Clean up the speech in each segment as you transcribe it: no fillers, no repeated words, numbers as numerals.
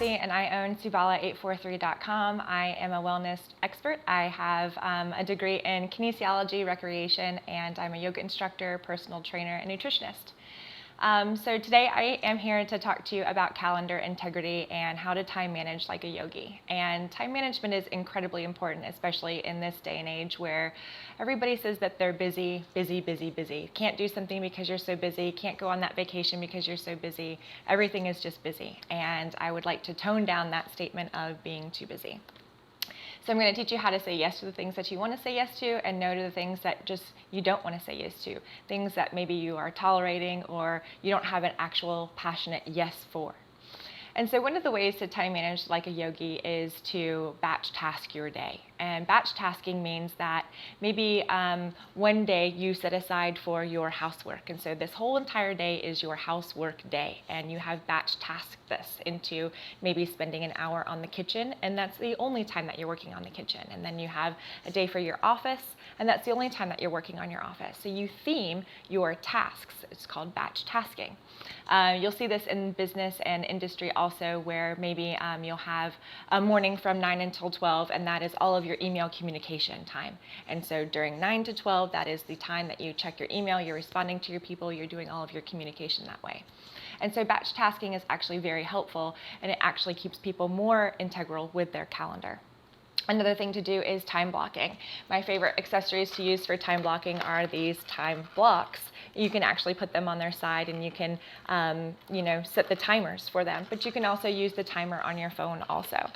Nancy, and I own Subala843.com. I am a wellness expert. I have a degree in kinesiology, recreation, and I'm a yoga instructor, personal trainer, and nutritionist. So today I am here to talk to you about calendar integrity and how to time manage like a yogi. And time management is incredibly important, especially in this day and age where everybody says that they're busy. Can't do something because you're so busy, can't go on that vacation because you're so busy. Everything is just busy. And I would like to tone down that statement of being too busy. So I'm going to teach you how to say yes to the things that you want to say yes to and no to the things that just you don't want to say yes to. Things that maybe you are tolerating or you don't have an actual passionate yes for. And so one of the ways to time manage like a yogi is to batch task your day. And batch tasking means that maybe one day you set aside for your housework. And so this whole entire day is your housework day. And you have batch tasked this into maybe spending an hour on the kitchen. And that's the only time that you're working on the kitchen. And then you have a day for your office. And that's the only time that you're working on your office. So you theme your tasks. It's called batch tasking. You'll see this in business and industry also, where maybe you'll have a morning from 9 until 12, and that is all of your email communication time. And so during 9 to 12, that is the time that you check your email, you're responding to your people, you're doing all of your communication that way. And so batch tasking is actually very helpful, and it actually keeps people more integral with their calendar. Another thing to do is time blocking. My favorite accessories to use for time blocking are these time blocks. You can actually put them on their side and you can set the timers for them, but you can also use the timer on your phone also.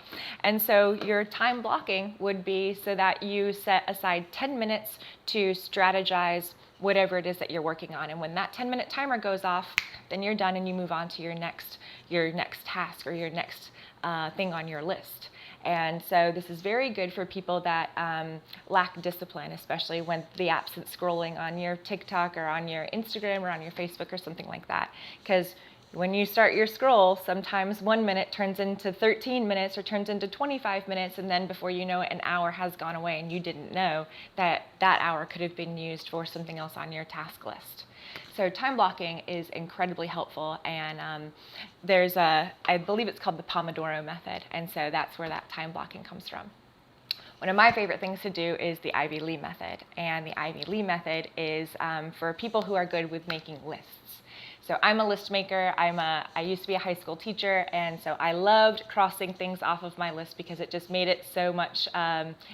And so your time blocking would be so that you set aside 10 minutes to strategize whatever it is that you're working on. And when that 10-minute timer goes off, then you're done and you move on to your next task or your next thing on your list. And so this is very good for people that lack discipline, especially when the absent scrolling on your TikTok or on your Instagram or on your Facebook or something like that. Because when you start your scroll, sometimes 1 minute turns into 13 minutes or turns into 25 minutes, and then before you know it, an hour has gone away and you didn't know that that hour could have been used for something else on your task list. So time blocking is incredibly helpful, and I believe it's called the Pomodoro Method, and so that's where that time blocking comes from. One of my favorite things to do is the Ivy Lee method, and the Ivy Lee method is for people who are good with making lists. So I'm a list maker. I used to be a high school teacher, and so I loved crossing things off of my list because it just made it so much,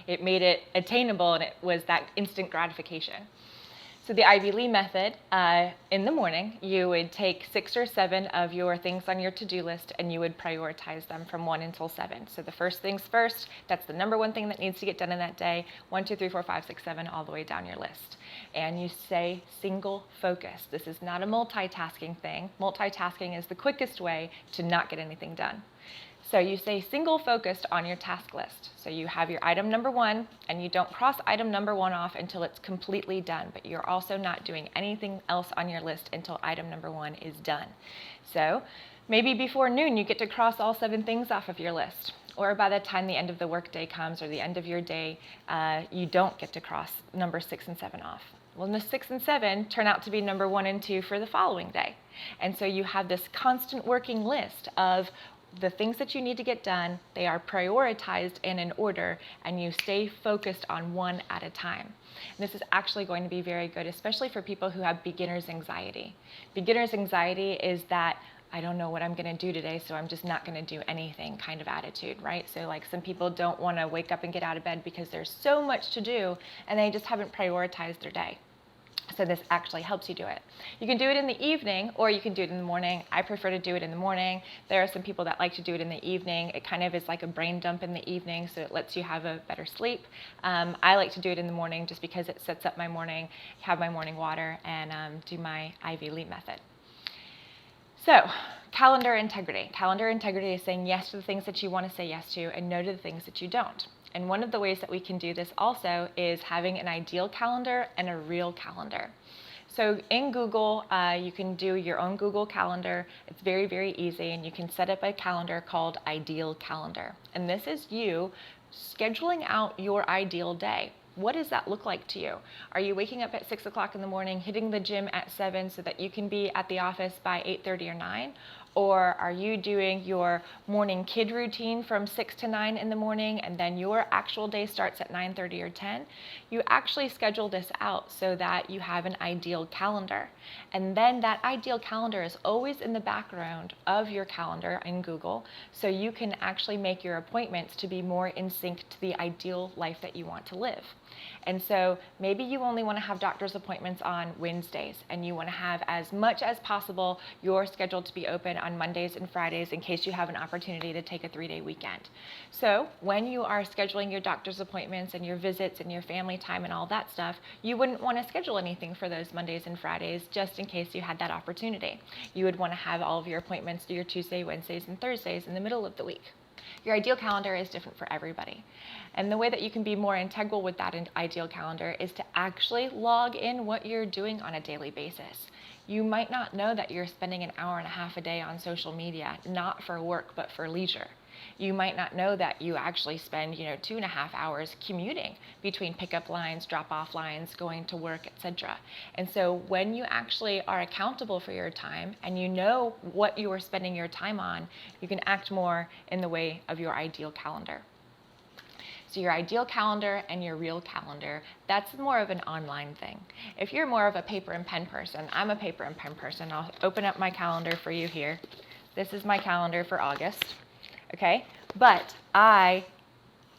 it made it attainable, and it was that instant gratification. So the Ivy Lee method, in the morning, you would take 6 or 7 of your things on your to-do list and you would prioritize them from 1 until 7. So the first things first, that's the number one thing that needs to get done in that day, 1, 2, 3, 4, 5, 6, 7, all the way down your list. And you say single focus. This is not a multitasking thing. Multitasking is the quickest way to not get anything done. So you say single focused on your task list. So you have your item number 1 and you don't cross item number 1 off until it's completely done, but you're also not doing anything else on your list until item number 1 is done. So maybe before noon you get to cross all 7 things off of your list. Or by the time the end of the workday comes or the end of your day, you don't get to cross number 6 and 7 off. Well, the 6 and 7 turn out to be number 1 and 2 for the following day. And so you have this constant working list of the things that you need to get done. They are prioritized and in order, and you stay focused on one at a time. And this is actually going to be very good, especially for people who have beginner's anxiety. Beginner's anxiety is that I don't know what I'm going to do today, so I'm just not going to do anything kind of attitude, right? So like some people don't want to wake up and get out of bed because there's so much to do and they just haven't prioritized their day. So this actually helps you do it. You can do it in the evening or you can do it in the morning. I prefer to do it in the morning. There are some people that like to do it in the evening. It kind of is like a brain dump in the evening, so it lets you have a better sleep. I like to do it in the morning just because it sets up my morning, have my morning water, and do my Ivy Lee method. So, calendar integrity. Calendar integrity is saying yes to the things that you want to say yes to and no to the things that you don't. And one of the ways that we can do this also is having an ideal calendar and a real calendar. So in Google, you can do your own Google Calendar. It's very, very easy, and you can set up a calendar called Ideal Calendar. And this is you scheduling out your ideal day. What does that look like to you? Are you waking up at 6 o'clock in the morning, hitting the gym at 7 so that you can be at the office by 8:30 or 9? Or are you doing your morning kid routine from 6 to 9 in the morning and then your actual day starts at 9:30 or 10? You actually schedule this out so that you have an ideal calendar. And then that ideal calendar is always in the background of your calendar in Google, so you can actually make your appointments to be more in sync to the ideal life that you want to live. And so maybe you only want to have doctor's appointments on Wednesdays, and you want to have as much as possible your schedule to be open on Mondays and Fridays in case you have an opportunity to take a 3-day weekend. So when you are scheduling your doctor's appointments and your visits and your family time and all that stuff, you wouldn't want to schedule anything for those Mondays and Fridays just in case you had that opportunity. You would want to have all of your appointments your Tuesday, Wednesdays, and Thursdays in the middle of the week. Your ideal calendar is different for everybody. And the way that you can be more integral with that ideal calendar is to actually log in what you're doing on a daily basis. You might not know that you're spending an hour and a half a day on social media, not for work, but for leisure. You might not know that you actually spend, 2.5 hours commuting between pickup lines, drop-off lines, going to work, etc. And so when you actually are accountable for your time and you know what you are spending your time on, you can act more in the way of your ideal calendar. So your ideal calendar and your real calendar, that's more of an online thing. If you're more of a paper and pen person, I'm a paper and pen person. I'll open up my calendar for you here. This is my calendar for August. Okay, but I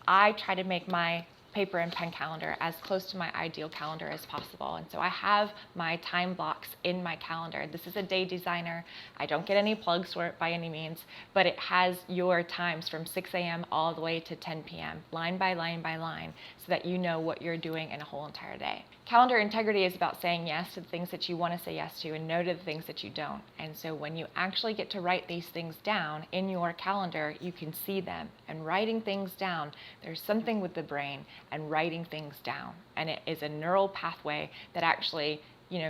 try to make my paper and pen calendar as close to my ideal calendar as possible. And so I have my time blocks in my calendar. This is a day designer. I don't get any plugs for it by any means, but it has your times from 6 a.m. all the way to 10 p.m., line by line by line, so that you know what you're doing in a whole entire day. Calendar integrity is about saying yes to the things that you want to say yes to and no to the things that you don't. And so when you actually get to write these things down in your calendar, you can see them. And writing things down, there's something with the brain and writing things down. And it is a neural pathway that actually,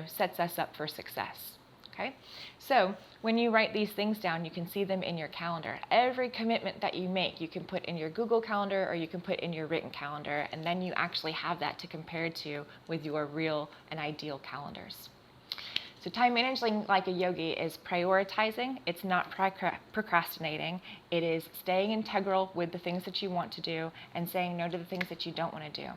sets us up for success. Okay? So when you write these things down, you can see them in your calendar. Every commitment that you make, you can put in your Google Calendar or you can put in your written calendar, and then you actually have that to compare to with your real and ideal calendars. So time managing like a yogi is prioritizing. It's not procrastinating. It is staying integral with the things that you want to do and saying no to the things that you don't want to do.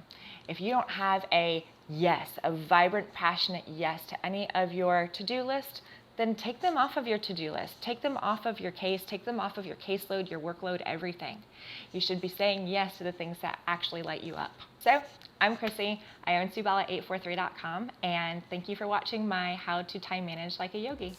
If you don't have a yes, a vibrant, passionate yes to any of your to-do list, then take them off of your to-do list. Take them off of your case. Take them off of your caseload, your workload, everything. You should be saying yes to the things that actually light you up. So I'm Chrissy. I own SueBala843.com, and thank you for watching my How to Time Manage Like a Yogi.